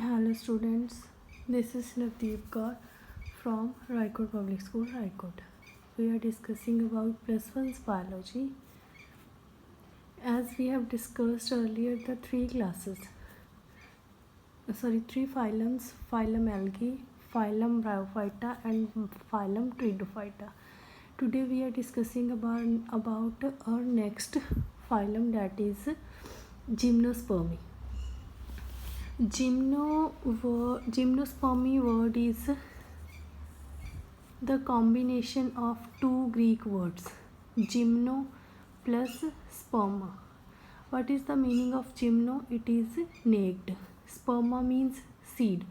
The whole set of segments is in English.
Hello students, this is Navdeep Kaur from Raikot Public School, Raikot. We are discussing about plus one's biology. As we have discussed earlier, the three phylums, phylum Algae, phylum Bryophyta and phylum Pteridophyta. Today we are discussing about our next phylum, that is Gymnospermy. Gymnospermy word is the combination of two Greek words, gymno plus sperma. What is the meaning of gymno? It is naked. Sperma means seed,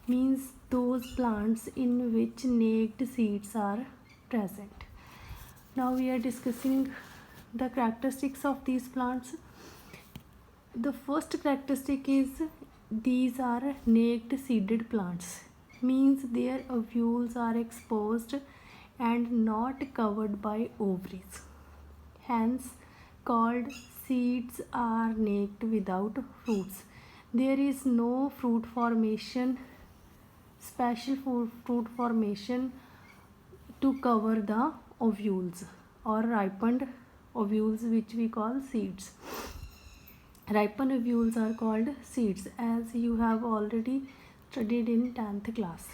means those plants in which naked seeds are present. Now we are discussing the characteristics of these plants. The first characteristic is these are naked seeded plants, means their ovules are exposed and not covered by ovaries, hence called seeds are naked without fruits. There is no fruit formation, special fruit formation to cover the ovules or ripened ovules, which we call seeds. Ripened ovules are called seeds, as you have already studied in 10th class.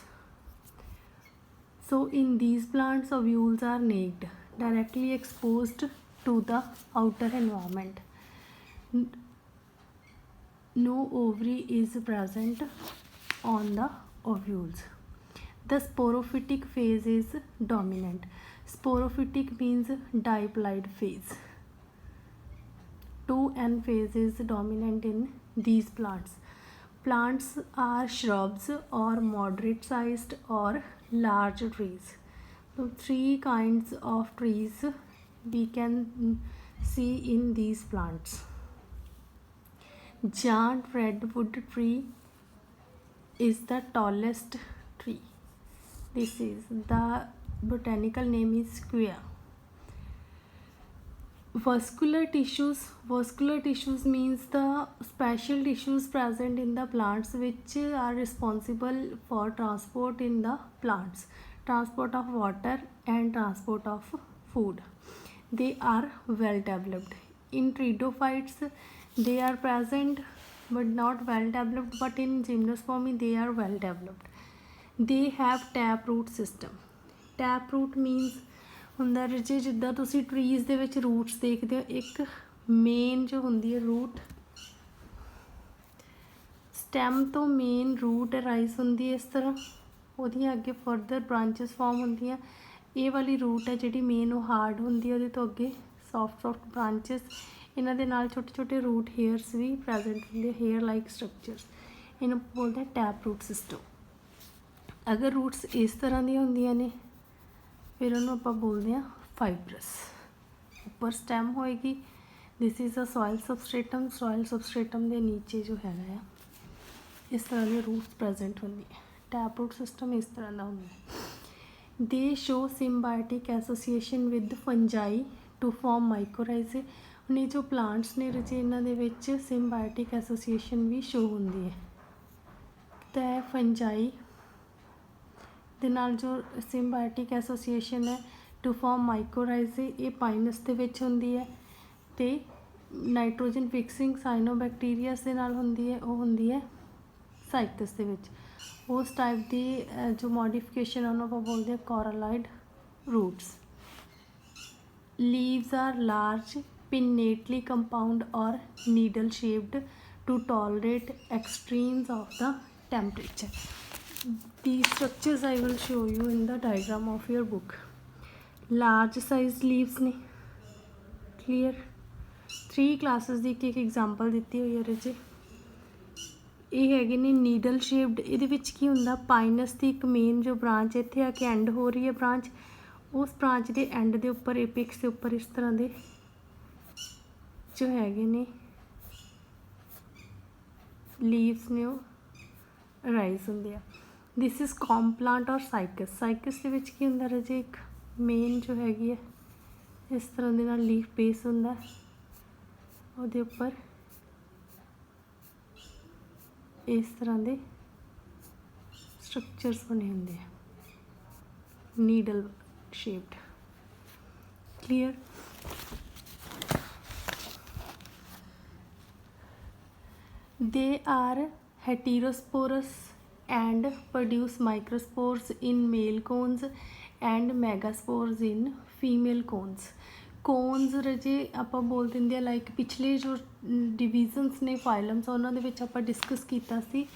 So in these plants, ovules are naked, directly exposed to the outer environment. No ovary is present on the ovules. The sporophytic phase is dominant. Sporophytic means diploid phase. 2N phase is dominant in these plants. Plants are shrubs or moderate sized or large trees. So three kinds of trees we can see in these plants. Giant redwood tree is the tallest tree. This is the botanical name is Quea. Vascular tissues means the special tissues present in the plants which are responsible for transport in the plants, transport of water and transport of food. They are well developed. In pteridophytes they are present but not well developed, but in gymnospermy they are well developed. They have taproot system. Taproot means ਹੁੰਦਾ ਜੇ ਜਿੱਦਾਂ ਤੁਸੀਂ trees ਦੇ ਵਿੱਚ roots ਦੇਖਦੇ ਹੋ, ਇੱਕ main ਜੋ ਹੁੰਦੀ ਹੈ ਰੂਟ, ਸਟੈਮ ਤੋਂ ਮੇਨ ਰੂਟ ਰਾਈਜ਼ ਹੁੰਦੀ ਹੈ ਇਸ ਤਰ੍ਹਾਂ, ਉਹਦੀਆਂ ਅੱਗੇ ਫਰਦਰ ਬ੍ਰਾਂਚਸ ਫਾਰਮ ਹੁੰਦੀਆਂ. ਇਹ ਵਾਲੀ ਰੂਟ ਹੈ ਜਿਹੜੀ ਮੇਨ ਉਹ ਹਾਰਡ ਹੁੰਦੀ ਹੈ, ਉਹਦੇ ਤੋਂ ਅੱਗੇ ਸੌਫਟ ਬ੍ਰਾਂਚਸ, ਇਹਨਾਂ ਦੇ ਨਾਲ ਛੋਟੇ ਛੋਟੇ ਰੂਟ ਹੇਅਰਸ ਵੀ ਪ੍ਰੈਜ਼ੈਂਟ ਹੁੰਦੇ, ਹੇਅਰ ਲਾਈਕ ਸਟਰਕਚਰਸ, ਇਹਨੂੰ ਬੋਲਦੇ ਟੈਪ ਰੂਟ ਸਿਸਟਮ. ਅਗਰ ਰੂਟਸ ਇਸ ਤਰ੍ਹਾਂ ਦੀਆਂ ਹੁੰਦੀਆਂ ਨੇ ਫਿਰ ਉਹਨੂੰ ਆਪਾਂ ਬੋਲਦੇ ਹਾਂ ਫਾਈਬਰਸ. ਉੱਪਰ ਸਟੈਮ ਹੋਏਗੀ. This is a soil substratum. Soil substratum ਦੇ ਨੀਚੇ ਜੋ ਹੈਗਾ ਆ ਇਸ ਤਰ੍ਹਾਂ ਦੇ ਰੂਟਸ ਪ੍ਰੈਜ਼ੈਂਟ ਹੁੰਦੀ ਹੈ. ਟੈਪ ਰੂਟ ਸਿਸਟਮ ਇਸ ਤਰ੍ਹਾਂ ਦਾ ਹੁੰਦਾ ਹੈ. They show symbiotic association with fungi to form mycorrhizae. ਹੁਣ ਇਹ ਜੋ ਪਲਾਂਟਸ ਨੇ ਰਜੇ ਇਹਨਾਂ ਦੇ ਵਿੱਚ ਸਿੰਬਾਇਓਟਿਕ ਐਸੋਸੀਏਸ਼ਨ ਵੀ ਸ਼ੋ ਹੁੰਦੀ ਹੈ. ਤਾਂ ਫੰਜਾਈ ਦੇ ਨਾਲ ਜੋ ਸਿੰਬਾਇਓਟਿਕ ਐਸੋਸੀਏਸ਼ਨ ਹੈ ਟੂ ਫਾਰਮ ਮਾਈਕੋਰਾਈਜ਼ੇ, ਇਹ ਪਾਈਨਸ ਦੇ ਵਿੱਚ ਹੁੰਦੀ ਹੈ, ਅਤੇ ਨਾਈਟ੍ਰੋਜਨ ਫਿਕਸਿੰਗ ਸਾਈਨੋਬੈਕਟੀਰੀਅਸ ਦੇ ਨਾਲ ਹੁੰਦੀ ਹੈ, ਉਹ ਹੁੰਦੀ ਹੈ ਸਾਈਕਸ ਦੇ ਵਿੱਚ. ਉਸ ਟਾਈਪ ਦੀ ਜੋ ਮੋਡੀਫਿਕੇਸ਼ਨ ਉਹਨੂੰ ਆਪਾਂ ਬੋਲਦੇ ਹਾਂ coralloid roots. Leaves are large, pinnately compound or needle shaped to tolerate extremes of the temperature. These structures I will show you in the diagram of your book. Large size leaves ਨੇ, clear. 3 classes ਦੀ ਇੱਕ example ਦਿੱਤੀ ਹੋਈ ਹੈ ਇਹਦੇ 'ਚ. ਇਹ ਹੈਗੇ ਨੇ ਨੀਡਲ ਸ਼ੇਪਡ. ਇਹਦੇ ਵਿੱਚ ਕੀ ਹੁੰਦਾ, ਪਾਈਨਸ ਦੀ ਇੱਕ ਮੇਨ ਜੋ ਬ੍ਰਾਂਚ ਇੱਥੇ ਆ ਕੇ ਐਂਡ ਹੋ ਰਹੀ ਹੈ ਬ੍ਰਾਂਚ, ਉਸ ਬ੍ਰਾਂਚ ਦੇ ਐਂਡ ਦੇ ਉੱਪਰ ਏਪਿਕਸ ਦੇ ਉੱਪਰ ਇਸ ਤਰ੍ਹਾਂ ਦੇ ਜੋ ਹੈਗੇ ਨੇ ਲੀਵਸ ਨੇ ਉਹ ਰਾਈਜ਼ ਹੁੰਦੇ ਆ. ਦਿਸ ਇਜ਼ ਕੌਮ ਪਲਾਂਟ ਔਰ ਸਾਈਕਸ. ਸਾਈਕਸ ਦੇ ਵਿੱਚ ਕੀ ਹੁੰਦਾ ਰਾਜੇ, ਇੱਕ ਮੇਨ ਜੋ ਹੈਗੀ ਹੈ ਇਸ ਤਰ੍ਹਾਂ ਦੇ ਨਾਲ ਲੀਫ ਬੇਸ ਹੁੰਦਾ, ਉਹਦੇ ਉੱਪਰ ਇਸ ਤਰ੍ਹਾਂ ਦੇ स्ट्रक्चर्स बने होंगे needle shaped. Clear? They are heterosporous and produce microspores in male cones and megaspores in female cones। Cones ਰਜੇ ਆਪਾਂ ਬੋਲ ਦਿੰਦੇ ਆ ਲਾਈਕ ਪਿਛਲੇ ਜੋ ਡਿਵੀਜ਼ਨਸ ਨੇ ਫਾਈਲਮਸ ਉਹਨਾਂ ਦੇ ਵਿੱਚ ਆਪਾਂ ਡਿਸਕਸ ਕੀਤਾ ਸੀ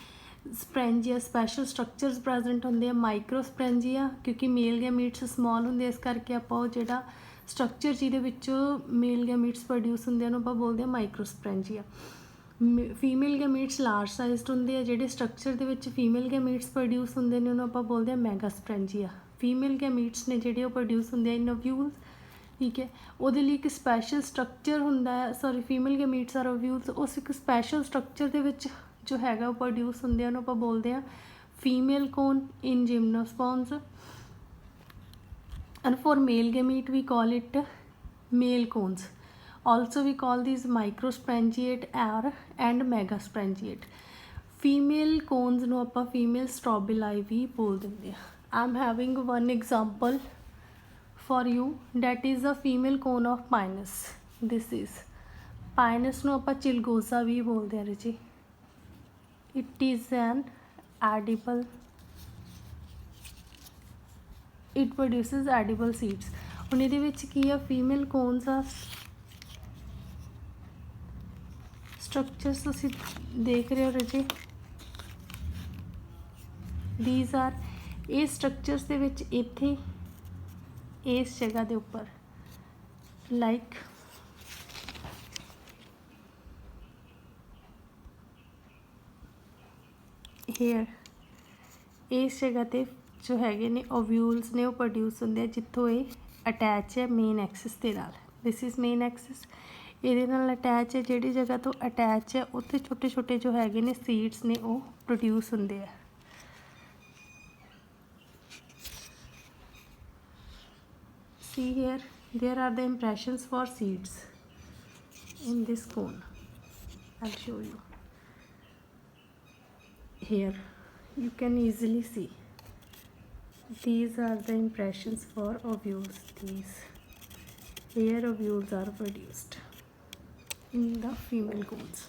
ਸਪ੍ਰੈਂਜੀਆ ਸਪੈਸ਼ਲ ਸਟਰਕਚਰਸ ਪ੍ਰੈਜ਼ੈਂਟ ਹੁੰਦੇ ਆ ਮਾਈਕਰੋਸਪ੍ਰੈਂਜੀਆ ਕਿਉਂਕਿ ਮੇਲ ਗੈਮੀਟਸ ਸਮਾਲ ਹੁੰਦੇ ਇਸ ਕਰਕੇ ਆਪਾਂ ਉਹ ਜਿਹੜਾ ਸਟਰਕਚਰ ਜਿਹਦੇ ਵਿੱਚ ਮੇਲ ਗੈਮੀਟਸ ਪ੍ਰੋਡਿਊਸ ਹੁੰਦੇ ਉਹਨੂੰ ਆਪਾਂ ਬੋਲਦੇ ਆ ਮਾਈਕਰੋਸਪ੍ਰੈਂਜੀਆ। ਫੀਮੇਲ ਗੈਮੀਟਸ ਲਾਰਜ ਸਾਈਜ਼ਡ ਹੁੰਦੇ ਆ ਜਿਹੜੇ ਸਟਰਕਚਰ ਦੇ ਵਿੱਚ ਫੀਮੇਲ ਗੈਮੀਟਸ ਪ੍ਰੋਡਿਊਸ ਹੁੰਦੇ ਨੇ ਉਹਨੂੰ ਆਪਾਂ ਬੋਲਦੇ ਆ ਮੈਗਾਸਪ੍ਰੈਂਜੀਆ। ਫੀਮੇਲ ਗੈਮੀਟਸ ਨੇ ਜਿਹੜੇ ਉਹ ਪ੍ਰੋਡਿਊਸ ਹੁੰਦੇ ਆ ਇਨ ਓਵਿਊਲਸ। ਠੀਕ ਹੈ, ਉਹਦੇ ਲਈ ਇੱਕ ਸਪੈਸ਼ਲ ਸਟਰਕਚਰ ਹੁੰਦਾ ਹੈ ਸੌਰੀ ਫੀਮੇਲ ਗੈਮੀਟਸ ਆਰ ਓਵਿਊਲਸ ਉਸ ਇੱਕ ਸਪੈਸ਼ਲ ਸਟਰਕਚਰ ਦੇ ਵਿੱਚ ਜੋ ਹੈਗਾ ਉਹ ਪ੍ਰੋਡਿਊਸ ਹੁੰਦੇ ਆ ਉਹਨੂੰ ਆਪਾਂ ਬੋਲਦੇ ਆ female cone in gymnosperms. and for male gamete we call it male cones। also we call these microsprangiate or and megasprangiate। female cones ਨੂੰ ਆਪਾਂ female strobili ਵੀ ਬੋਲ ਦਿੰਦੇ ਆ। I'm having one example for you that is a female cone of pinus। this is pinus ਨੂੰ ਆਪਾਂ ਚਿਲਗੋਜ਼ਾ ਵੀ ਬੋਲਦੇ ਆ ਜੀ। it is an edible it produces edible seeds। ਹੁਣ ਇਹਦੇ ਵਿੱਚ ਕੀ ਆ ਫੀਮੇਲ ਕੋਨਸ ਆ ਸਟਰਕਚਰਸ ਤੁਸੀਂ ਦੇਖ ਰਹੇ ਹੋ ਰਾਜੇ these are ਇਹ ਸਟਰਕਚਰਸ ਦੇ ਵਿੱਚ ਇੱਥੇ ਇਸ ਜਗ੍ਹਾ ਦੇ ਉੱਪਰ ਲਾਈਕ ਹੇਅਰ ਇਸ ਜਗ੍ਹਾ ਤੇ ਜੋ ਹੈਗੇ ਨੇ ਓਵਿਊਲਸ ਨੇ ਉਹ ਪ੍ਰੋਡਿਊਸ ਹੁੰਦੇ ਆ ਜਿੱਥੋਂ ਇਹ ਅਟੈਚ ਹੈ ਮੇਨ ਐਕਸਿਸ ਦੇ ਨਾਲ। ਦਿਸ ਇਜ਼ ਮੇਨ ਐਕਸਿਸ ਇਹਦੇ ਨਾਲ ਅਟੈਚ ਹੈ ਜਿਹੜੀ ਜਗ੍ਹਾ ਤੋਂ ਅਟੈਚ ਹੈ ਉੱਥੇ ਛੋਟੇ ਛੋਟੇ ਜੋ ਹੈਗੇ ਨੇ ਸੀਡਸ ਨੇ ਉਹ ਪ੍ਰੋਡਿਊਸ ਹੁੰਦੇ ਆ। see here there are the impressions for seeds in this cone। I'll show you here you can easily see these are the impressions for ovules। these here ovules are produced in the female cones।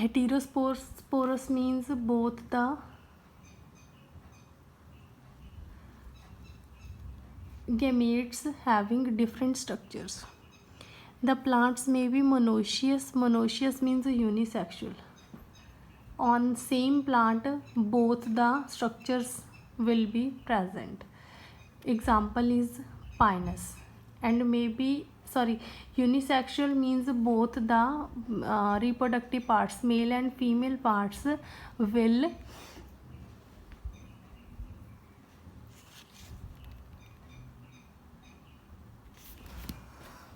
heterosporous means both the gametes having different structures। the plants may be monoecious। monoecious means unisexual। on same plant both the structures will be present। example is pinus। and maybe sorry unisexual means both the reproductive parts male and female parts will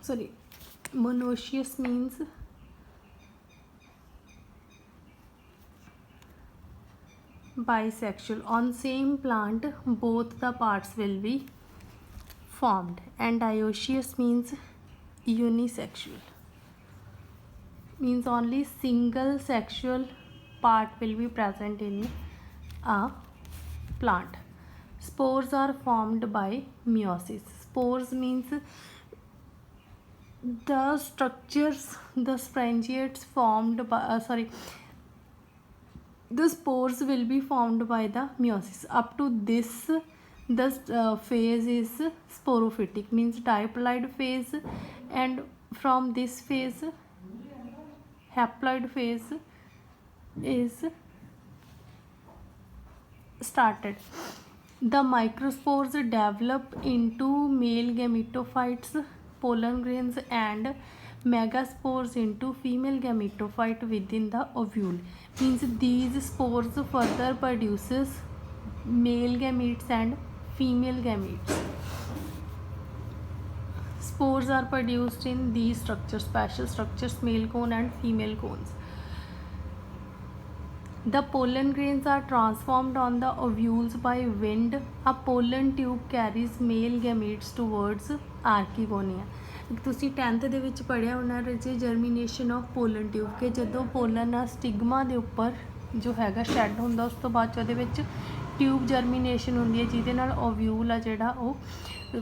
sorry monoecious means bisexual। on same plant both the parts will be formed। and dioecious means unisexual means only single sexual part will be present in a plant। spores are formed by meiosis। spores means the structures the sprangiates formed by the spores will be formed by the meiosis। up to this the phase is sporophytic means diploid phase and from this phase haploid phase is started। the microspores develop into male gametophytes pollen grains and megaspores into female gametophyte within the ovule means these spores further produces male gametes and female gametes। spores are produced in these structures special structures male cone and female cones। The pollen grains are transformed on the ovules by wind. A pollen tube carries male gametes towards archegonia. ਤੁਸੀਂ 10th ਦੇ ਵਿੱਚ ਪੜ੍ਹਿਆ ਹੋਣਾ ਰਜੇ germination of pollen tube ਕਿ ਜਦੋਂ pollen ਆ stigma ਦੇ ਉੱਪਰ ਜੋ ਹੈਗਾ ਸ਼ੈੱਡ ਹੁੰਦਾ ਉਸ ਤੋਂ ਬਾਅਦ 'ਚ ਉਹਦੇ ਵਿੱਚ ਟਿਊਬ ਜਰਮੀਨੇਸ਼ਨ ਹੁੰਦੀ ਹੈ ਜਿਹਦੇ ਨਾਲ ਓਵਿਊਲ ਆ ਜਿਹੜਾ ਉਹ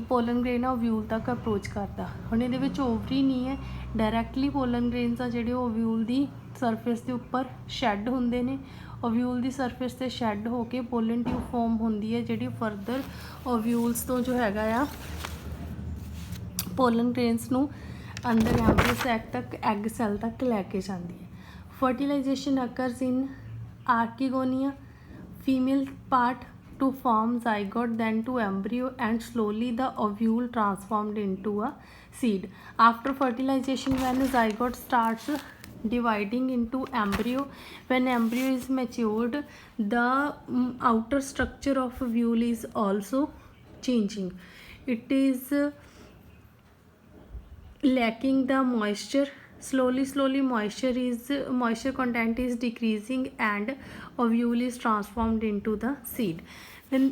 ਪੋਲਨ ਗ੍ਰੇਨ ਆ ਓਵਿਊਲ ਤੱਕ ਅਪਰੋਚ ਕਰਦਾ। ਹੁਣ ਇਹਦੇ ਵਿੱਚ ਓਵਰੀ ਨਹੀਂ ਹੈ, ਡਾਇਰੈਕਟਲੀ ਪੋਲਨ ਗ੍ਰੇਨਸ ਆ ਜਿਹੜੇ ਓਵਿਊਲ ਦੀ ਸਰਫੇਸ ਦੇ ਉੱਪਰ ਸ਼ੈੱਡ ਹੁੰਦੇ ਨੇ। ਓਵਿਊਲ ਦੀ ਸਰਫੇਸ 'ਤੇ ਸ਼ੈੱਡ ਹੋ ਕੇ ਪੋਲਨ ਟਿਊਬ ਫੋਮ ਹੁੰਦੀ ਹੈ ਜਿਹੜੀ ਫਰਦਰ ਓਵਿਊਲਸ ਤੋਂ ਜੋ ਹੈਗਾ ਆ ਪੋਲਨ ਗ੍ਰੇਨਸ ਨੂੰ ਅੰਦਰ ਐਂਬਰੀਓ ਸੈਕ ਤੱਕ ਐਗ ਸੈੱਲ ਤੱਕ ਲੈ ਕੇ ਜਾਂਦੀ ਹੈ। Fertilization occurs in archegonia, female part to form zygote, then to embryo, and slowly the ovule transformed into a seed. After fertilization, when zygote starts dividing into embryo, when embryo is matured, the outer structure of ovule is also changing. It is lacking the moisture. Slowly moisture content is decreasing and ovule is transformed into the seed. Then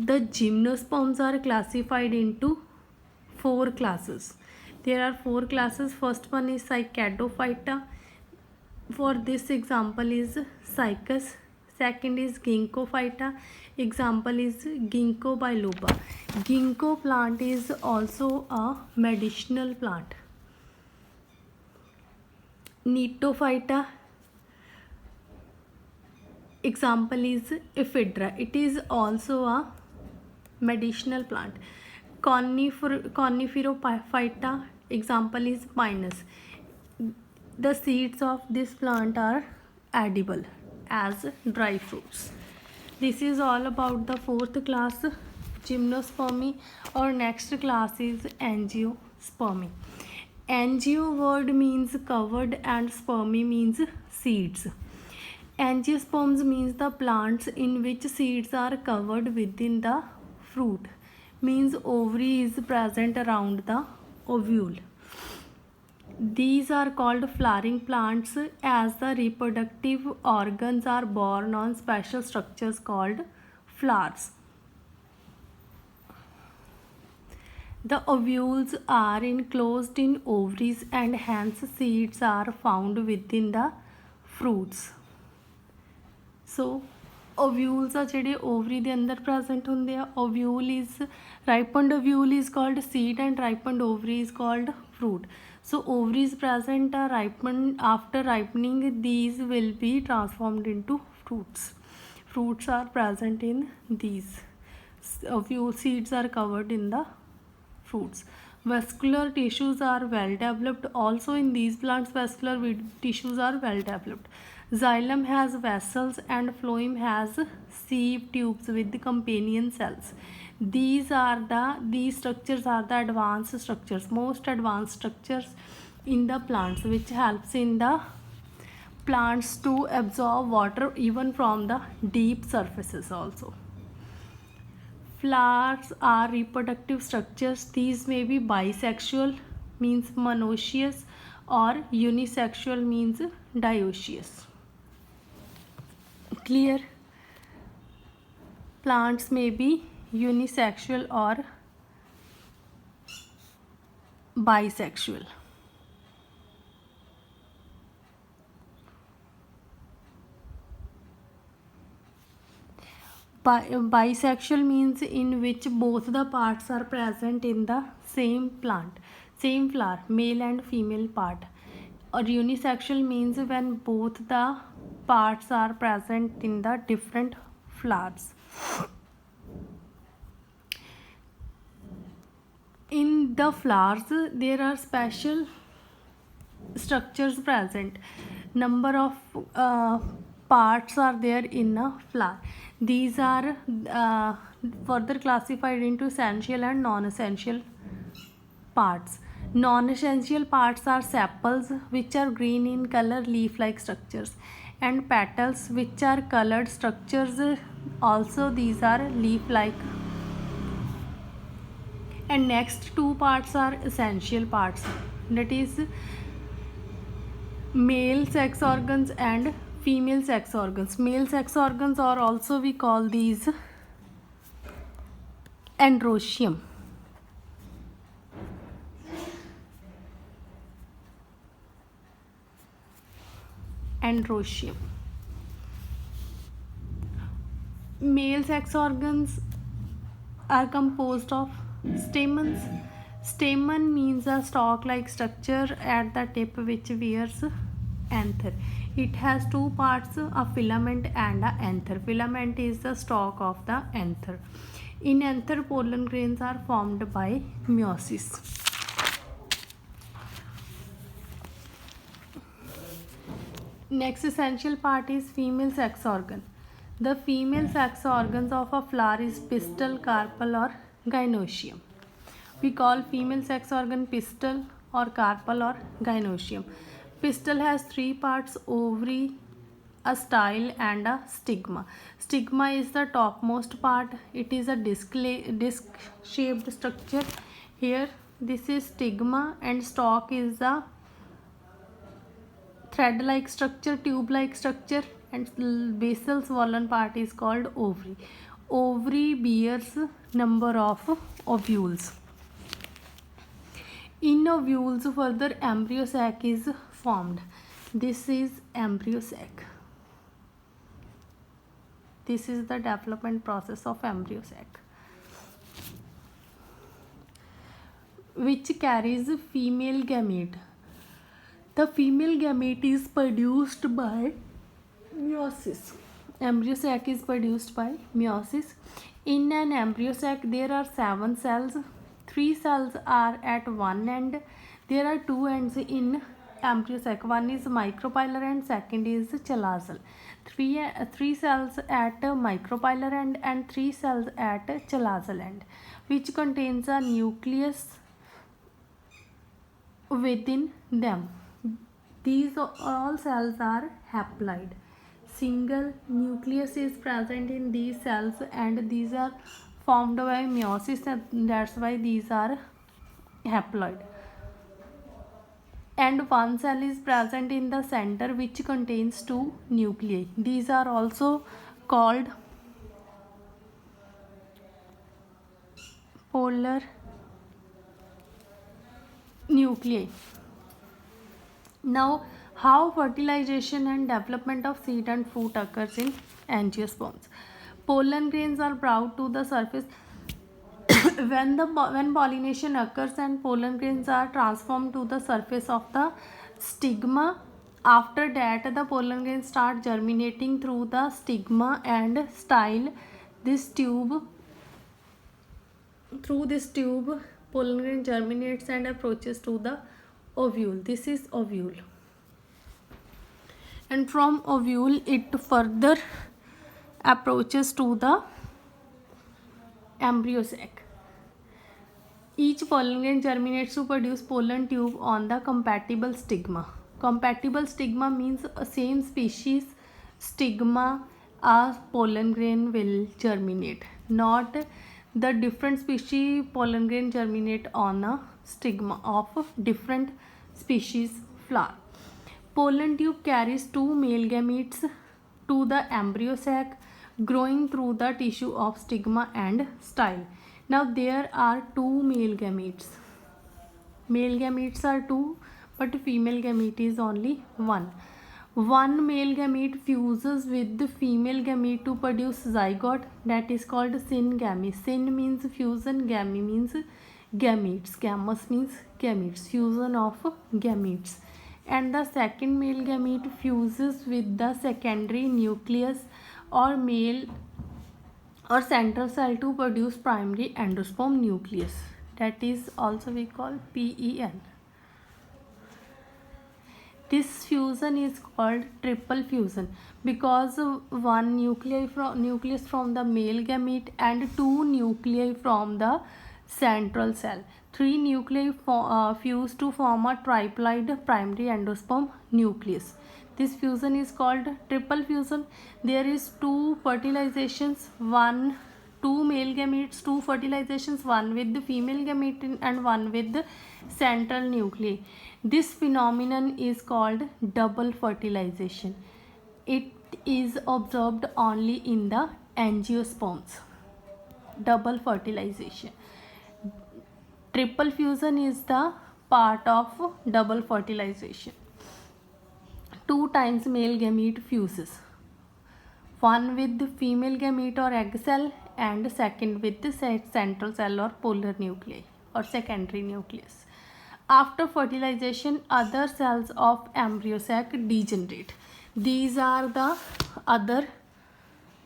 the gymnosperms are classified into 4 classes. There are 4 classes. First one is Cycadophyta. For this example is Cycas. Second is Ginkgophyta. Example is Ginkgo biloba. Ginkgo plant is also a medicinal plant. Neophyta, example is Ephedra. It is also a medicinal plant. Coniferophyta, example is Pinus. The seeds of this plant are edible as dry fruits. This is all about the 4th class, Gymnospermy. Our next class is Angiospermy. Angio word means covered and spermy means seeds. Angiosperms means the plants in which seeds are covered within the fruit, means ovary is present around the ovule. These are called flowering plants as the reproductive organs are born on special structures called flowers. The ovules are enclosed in ovaries and hence seeds are found within the fruits. So ovules are ਜਿਹੜੇ ovary ਦੇ ਅੰਦਰ present ਹੁੰਦੇ ਆ। Ovule is ripened ovule is called seed and ripened ovary is called fruit. So ovaries present are ripened. After ripening these will be transformed into fruits. Fruits are present in these. Ovule seeds are covered in the fruits. Vascular tissues are well developed. Also in these plants vascular tissues are well developed. Xylem has vessels and phloem has sieve tubes with companion cells. These structures are the advanced structures, most advanced structures in the plants, which helps in the plants to absorb water even from the deep surfaces also. Flowers are reproductive structures. These may be bisexual, means monoecious, or unisexual, means dioecious. Clear? Plants may be unisexual or bisexual. Bisexual means in which both the parts are present in the same plant, same flower, male and female part. Or unisexual means when both the parts are present in the different flowers. In the flowers there are special structures present. Number of parts are there in a flower. These are further classified into essential and non-essential parts. Non-essential parts are sepals, which are green in color, leaf-like structures, and petals, which are colored structures. Also these are leaf-like. And next two parts are essential parts, that is male sex organs and female sex organs. Male sex organs, or also we call these androecium. Androecium. Male sex organs are composed of stamens. Stamen means a stalk-like structure at the tip which wears anther. It has two parts, a filament and a anther. Filament is the stalk of the anther. In anther, pollen grains are formed by meiosis. Next essential part is female sex organ. The female sex organs of a flower is pistil, carpel or gynoecium. We call female sex organ pistil or carpel or gynoecium. Pistil has three parts: ovary, a style and a stigma. Stigma is the topmost part. It is a disc shaped structure. Here this is stigma, and stalk is the thread like structure, tube like structure, and basal swollen part is called ovary. Ovary bears number of ovules. In ovules, further embryo sac is formed. This is embryo sac. This is the development process of embryo sac, which carries female gamete. The female gamete is produced by meiosis. Embryo sac is produced by meiosis. In an embryo sac, there are 7 cells. 3 cells are at one end. There are 2 ends in embryo sac. One is micropylar end, second is chalazal. 3 cells at micropylar end and 3 cells at chalazal end, which contains a nucleus within them. These all cells are haploid. Single nucleus is present in these cells, and these are formed by meiosis, and that's why these are haploid. And one cell is present in the center, which contains 2 nuclei. These are also called polar nuclei. Now, how fertilization and development of seed and fruit occurs in angiosperms. Pollen grains are brought to the surface when pollination occurs, and pollen grains are transformed to the surface of the stigma. After that, the pollen grains start germinating through the stigma and style. Through this tube, pollen grain germinates and approaches to the ovule. This is ovule. And from ovule, it further approaches to the embryo sac. Each pollen grain germinates to produce pollen tube on the compatible stigma. Compatible stigma means a same species stigma a pollen grain will germinate, not the different species pollen grain germinate on a stigma of different species flower. Pollen tube carries 2 male gametes to the embryo sac, growing through the tissue of stigma and style. Now there are 2 male gametes. Male gametes are 2, but female gamete is only 1. One male gamete fuses with the female gamete to produce zygote, that is called syngamy. Syn means fusion, gamy means gametes. Gamous means gametes, fusion of gametes. And the second male gamete fuses with the secondary nucleus or male or central cell to produce primary endosperm nucleus. That is also we call PEN. This fusion is called triple fusion because one nucleus from the male gamete and 2 nuclei from the central cell. 3 nuclei fuse to form a triploid primary endosperm nucleus. This fusion is called triple fusion. There is 2 fertilizations, 2 male gametes, 2 fertilizations, one with the female gamete and one with the central nuclei. This phenomenon is called double fertilization. it is observed only in the angiosperms. Double fertilization. Triple fusion is the part of double fertilization. 2 times male gamete fuses, one with the female gamete or egg cell and second with the central cell or polar nuclei or secondary nucleus. After fertilization, other cells of embryo sac degenerate. These are the other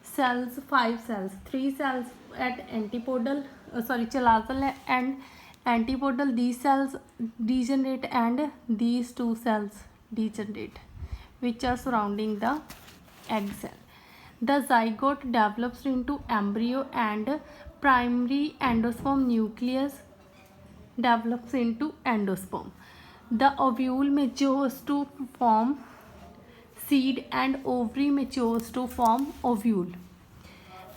cells, 5 cells, 3 cells at antipodal, chalazal and antipodal. These cells degenerate and these 2 cells degenerate, which are surrounding the egg cell. The zygote develops into embryo and primary endosperm nucleus develops into endosperm. The ovule matures to form seed and ovary matures to form ovule.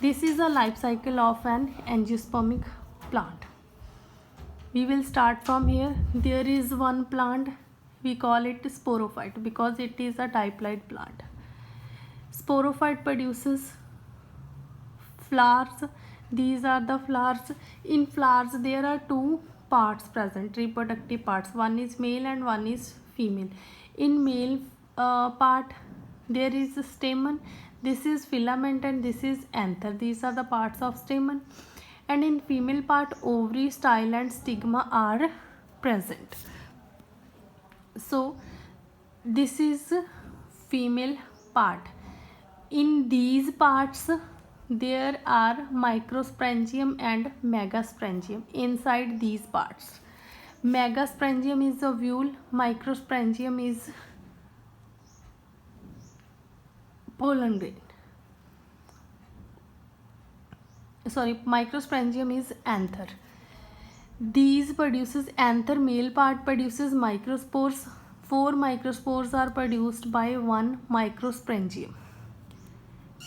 This is a life cycle of an angiospermic plant. We will start from here. There is one plant, we call it sporophyte because it is a diploid plant. Sporophyte produces flowers. These are the flowers. In flowers there are 2 parts present, reproductive parts. One is male and one is female. In male part there is a stamen, this is filament and this is anther. These are the parts of stamen. And in female part, ovary, style and stigma are present. So this is female part. In these parts there are microsporangium and megasporangium inside these parts. Megasporangium is ovule, microsporangium is pollen grain. Microsporangium is anther. These produces anther. Male part produces microspores. 4 microspores are produced by 1 microsporangium.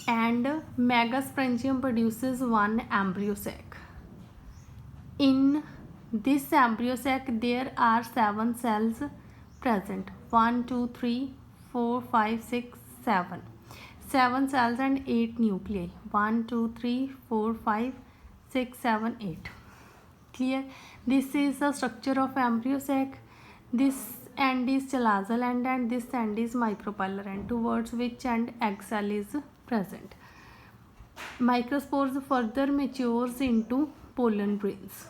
And megasporangium produces 1 embryo sac. In this embryo sac there are 7 cells present. 1, 2, 3, 4, 5, 6, 7. 7 cells and 8 nuclei. 1, 2, 3, 4, 5, 6, 7, 8. Clear? This is the structure of embryo sac. This end is chalazal end and this end is micropylar end, towards which end egg cell is present. Microspores further matures into pollen grains.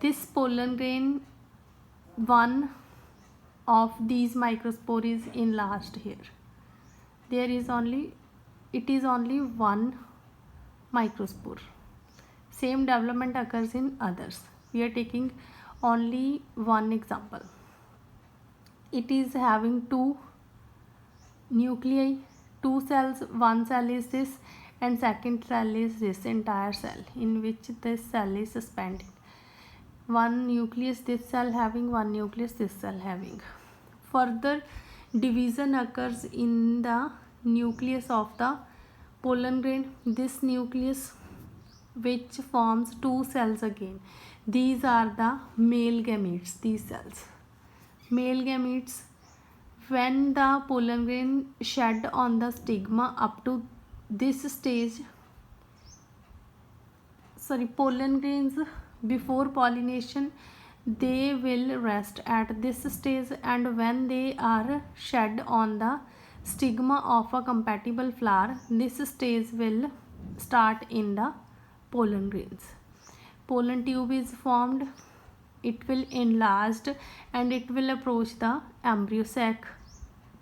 This pollen grain, one of these microspore is enlarged here. It is only 1 microspore. Same development occurs in others. We are taking only one example. It is having 2 nuclei, 2 cells. One cell is this and second cell is this entire cell in which this cell is suspended. 1 nucleus, this cell having, 1 nucleus, this cell having. Further division occurs in the nucleus of the pollen grain. This nucleus which forms 2 cells again. These are the male gametes, these cells. Male gametes, when the pollen grain shed on the stigma up to this stage, pollen grains before pollination, they will rest at this stage, and when they are shed on the stigma of a compatible flower, this stage will start in the pollen grains. Pollen tube is formed, it will enlarge and it will approach the embryo sac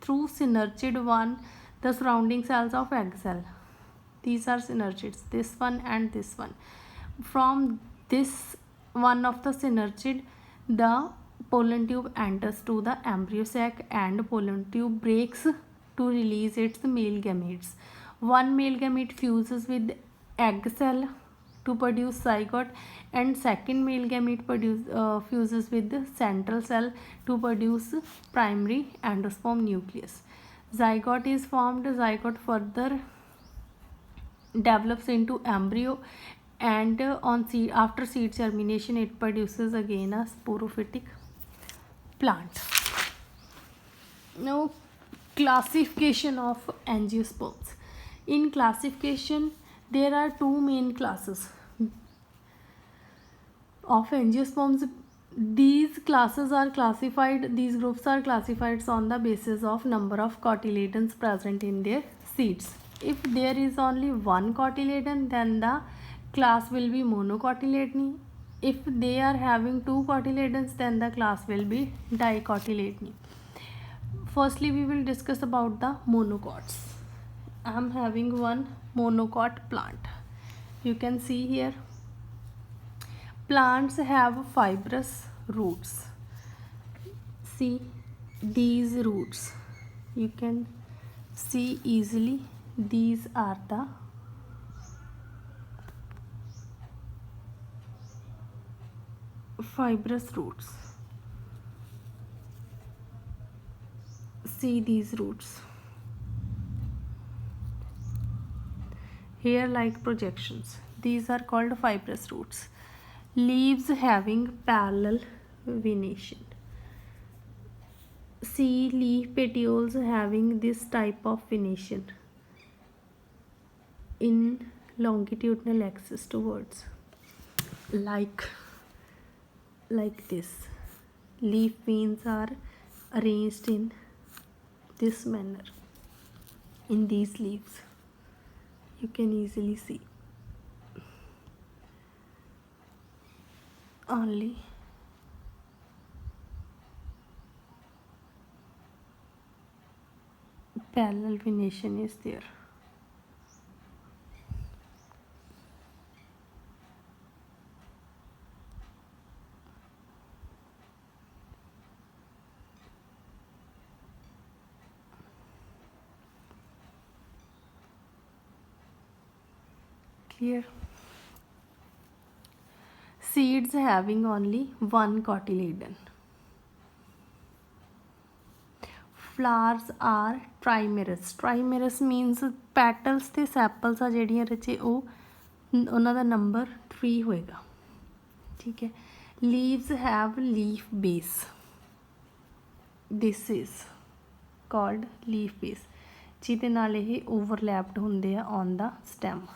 through synergid one, the surrounding cells of egg cell. These are synergids, this one and this one. From this one of the synergid, the pollen tube enters to the embryo sac and pollen tube breaks to release its male gametes. One male gamete fuses with egg cell to produce zygote, and second male gamete fuses with the central cell to produce primary endosperm nucleus. Zygote is formed. Zygote further develops into embryo, and after seed germination it produces again a sporophytic plant. Now Classification of angiosperms. In classification, there are two main classes of angiosperms. These classes are classified, these groups are classified on the basis of number of cotyledons present in their seeds. If there is only one cotyledon, then the class will be monocotyledony. If they are having two cotyledons, then the class will be dicotyledony. Firstly, we will discuss about the monocots. I am having one monocot plant. You can see here, plants have fibrous roots. See these roots, you can see easily, these are the fibrous roots. See these roots, hair like projections, these are called fibrous roots. Leaves having parallel venation. See leaf petioles having this type of venation in longitudinal axis towards, like this. Leaf veins are arranged in this manner in these leaves. You can easily see. Only parallel venation is there. Clear? Seeds having only one cotyledon. Flowers are trimerous. Trimerous means petals ਤੇ sepals ਆ ਜਿਹੜੀਆਂ ਰਚੇ ਉਹਨਾਂ ਦਾ number 3 ਹੋਏਗਾ, ਠੀਕ ਹੈ. Leaves have leaf base. This is called leaf base, ਜਿਹਦੇ ਨਾਲ ਇਹ overlapped ਹੁੰਦੇ ਆ on the stem.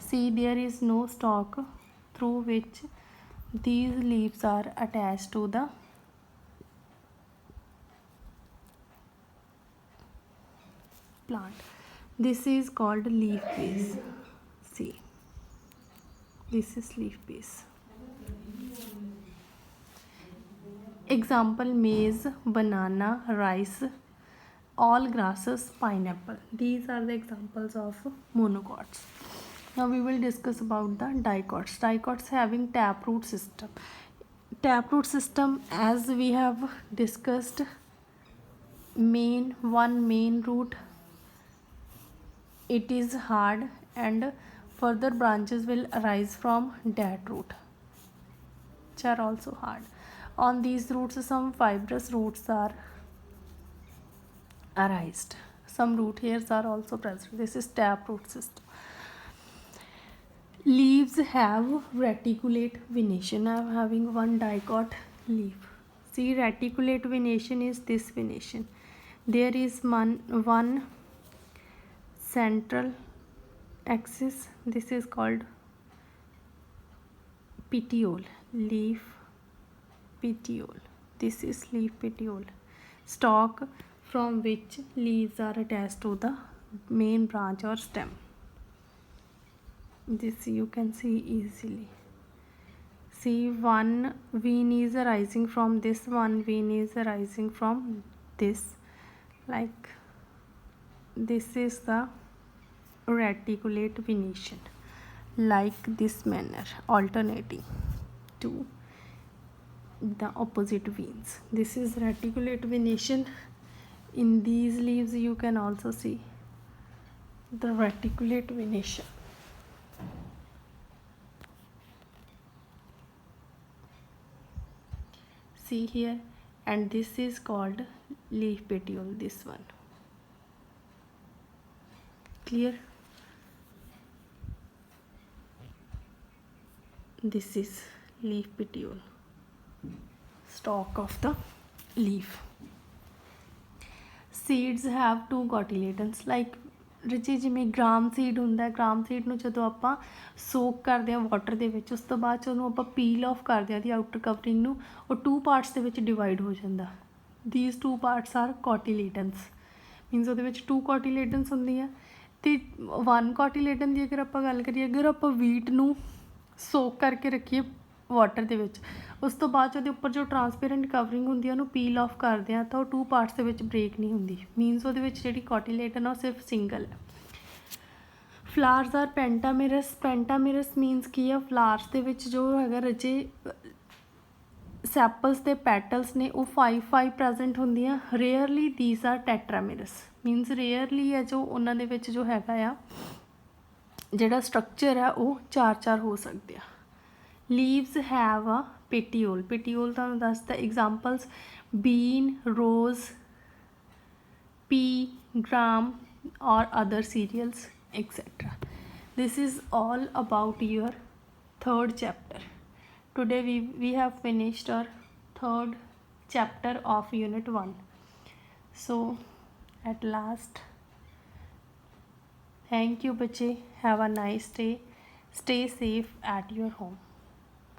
See, there is no stalk through which these leaves are attached to the plant. This is called leaf base. See, this is leaf base. Example: maize, banana, rice, all grasses, pineapple. These are the examples of monocots. Now we will discuss about the dicots. Dicots having taproot system. Taproot system, as we have discussed, one main root, it is hard, and further branches will arise from that root, which are also hard. On these roots, some fibrous roots are arised. Some root hairs are also present. This is taproot system. Leaves have reticulate venation. I am having one dicot leaf. See, reticulate venation is this venation. There is one central axis. This is called petiole, leaf petiole. This is leaf petiole, stalk from which leaves are attached to the main branch or stem. This you can see easily. See, one vein is arising from this, one vein is arising from this, like this is the reticulate venation, like this manner, alternating to the opposite veins. This is reticulate venation. In these leaves you can also see the reticulate venation. See here, and this is called leaf petiole, this one. Clear? This is leaf petiole, stalk of the leaf. Seeds have two cotyledons, like ਰਚੇ ਜਿਵੇਂ gram seed ਹੁੰਦਾ, gram seed ਨੂੰ ਜਦੋਂ ਆਪਾਂ ਸੋਕ ਕਰਦੇ ਹਾਂ water ਦੇ ਵਿੱਚ, ਉਸ ਤੋਂ ਬਾਅਦ 'ਚ ਉਹਨੂੰ ਆਪਾਂ ਪੀਲ ਆਫ ਕਰਦੇ ਹਾਂ ਦੀ ਆਊਟਰ ਕਵਰਿੰਗ ਨੂੰ, ਉਹ 2 ਪਾਰਟਸ ਦੇ ਵਿੱਚ ਡਿਵਾਈਡ ਹੋ ਜਾਂਦਾ। ਥੀਸ 2 ਪਾਰਟਸ ਆਰ ਕੋਟੀਲੇਡਨਸ, ਮੀਨਸ ਉਹਦੇ ਵਿੱਚ 2 ਕੋਟੀਲੇਡਨਸ ਹੁੰਦੀਆਂ। ਅਤੇ 1 ਕੋਟੀਲੇਡਨ ਦੀ ਅਗਰ ਆਪਾਂ ਗੱਲ ਕਰੀਏ, ਅਗਰ ਆਪਾਂ ਵੀਟ ਨੂੰ ਸੋਕ ਕਰਕੇ ਰੱਖੀਏ ਵਾਟਰ ਦੇ ਵਿੱਚ, ਉਸ ਤੋਂ ਬਾਅਦ 'ਚ ਉਹਦੇ ਉੱਪਰ ਜੋ ਟਰਾਂਸਪੇਰੈਂਟ ਕਵਰਿੰਗ ਹੁੰਦੀ ਆ ਉਹਨੂੰ ਪੀਲ ਆਫ ਕਰਦੇ ਹਾਂ, ਤਾਂ ਉਹ 2 ਪਾਰਟਸ ਦੇ ਵਿੱਚ ਬ੍ਰੇਕ ਨਹੀਂ ਹੁੰਦੀ। ਮੀਨਸ ਉਹਦੇ ਵਿੱਚ ਜਿਹੜੀ ਕੋਟੀਲੇਡਨ ਆ ਉਹ ਸਿਰਫ ਸਿੰਗਲ ਹੈ। Flowers are pentamerous. Pentamerous means ਕੀ ਆ, ਫਲਾਰਸ ਦੇ ਵਿੱਚ ਜੋ ਹੈਗਾ ਰਜੇ ਸੈਪਲਸ ਦੇ ਪੈਟਲਸ ਨੇ ਉਹ 5 ਪ੍ਰੈਜੈਂਟ ਹੁੰਦੀਆਂ। Rarely these are tetramerous, means rarely ਹੈ ਜੋ ਉਹਨਾਂ ਦੇ ਵਿੱਚ ਜੋ ਹੈਗਾ ਆ ਜਿਹੜਾ ਸਟਰਕਚਰ ਆ ਉਹ 4 ਹੋ ਸਕਦੇ ਆ। Leaves have a petiole, petiole ਤੁਹਾਨੂੰ ਦੱਸਦਾ। Examples bean, rose, pea, gram or other cereals, etc. This is all about your 3rd chapter. Today we have finished our 3rd chapter of unit 1. So at last, thank you bache, have a nice day, stay safe at your home.